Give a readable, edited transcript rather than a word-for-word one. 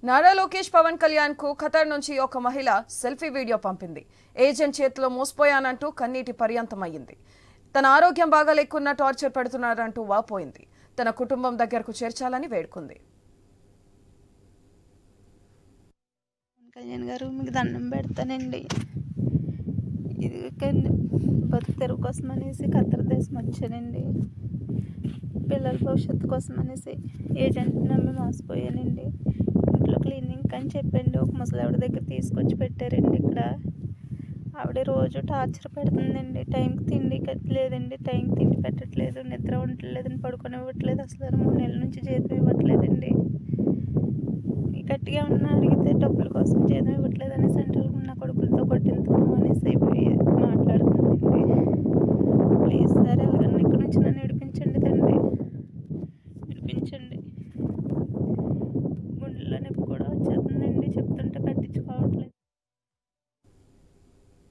నారా లోకేష్ పవన్ కళ్యాణ్ కు ఖతర్ నుంచి ఒక మహిళ సెల్ఫీ వీడియో పంపింది. ఏజెంట్ చేతిలో మోసపోయానంటూ కన్నీటి పర్యంతమయ్యింది. తన ఆరోగ్యం బాగాలేకున్నా టార్చర్ పెడుతున్నారంటూ వాపోయింది. తన కుటుంబం దగ్గరకు చేర్చాలని వేడుకుంది. కళ్యాణ్ గారు మీకు దండం పెడతానండి. ఇది బతుకు తెరువు కోసం అనేసి ఖతర్ దేశం వచ్చానండి. పిల్లల భవిష్యత్తు కోసం అనేసి ఏజెంట్ నమ్మి మోసపోయానండి. ఇంట్లో క్లీనింగ్ అని చెప్పండి ఒక ముసలావిడ దగ్గర తీసుకొచ్చి పెట్టారండి. ఇక్కడ ఆవిడ రోజు టార్చర్ పెడుతుందండి. టైంకి తిండి లేదండి, టైంకి తిండి పెట్టట్లేదు, నిద్ర ఉండట్లేదండి, పడుకొని ఇవ్వట్లేదు, అసలు 3 నెలల నుంచి జీతం ఇవ్వట్లేదండి. గట్టిగా ఉన్న అడిగితే డబ్బుల కోసం జీతం ఇవ్వట్లేదని సెంట్రల్ ఉన్న కొడుకులతో కొట్టించుకున్నామని